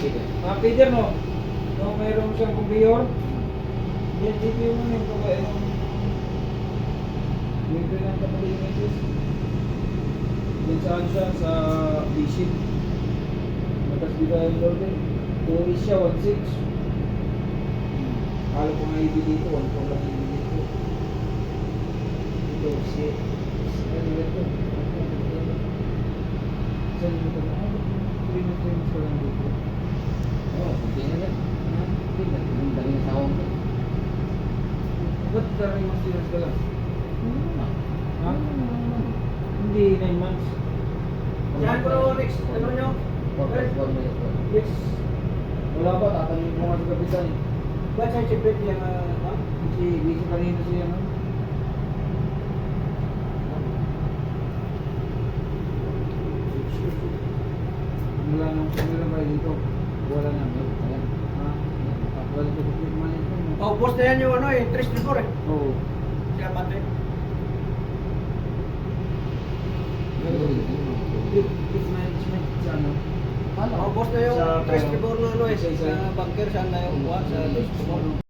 Peter, no? No, mayroon siyang conveyor. Yan, dito yung ano yung kaya yung dito yung kapatid yung isis. Yan saan siya sa vision. Matas bigay yung load eh. 2 is siya, 1.6. Halo ko nga ibig dito, 1.4 lang ibig dito. Ito, si ano ito? Saan yung ito? Trim ko lang dito. Oo, kunti na lang. Hindi na, ang dami na sa home. Ba't daring mas dinas ka lang? Ha? Hindi, 9 months. Yan bro, next, ano nyo? Yes. Wala ba? Tatanungin ko nga sa kapitan eh. Ba't siya chipit yung, ha? Busy kanina siya, no? Wala nang kumila ba dito? Wala na. Ayan. Ha? Wala ko complete management. No? Oh, post na yan yung ano eh, 3 before eh. Oo. Siya pati. Complete management sa ano? Oh, post na yung Sa- 3 before na ano eh, Isa-isa. sa bunker, saan na yung kuha, sa 3 before.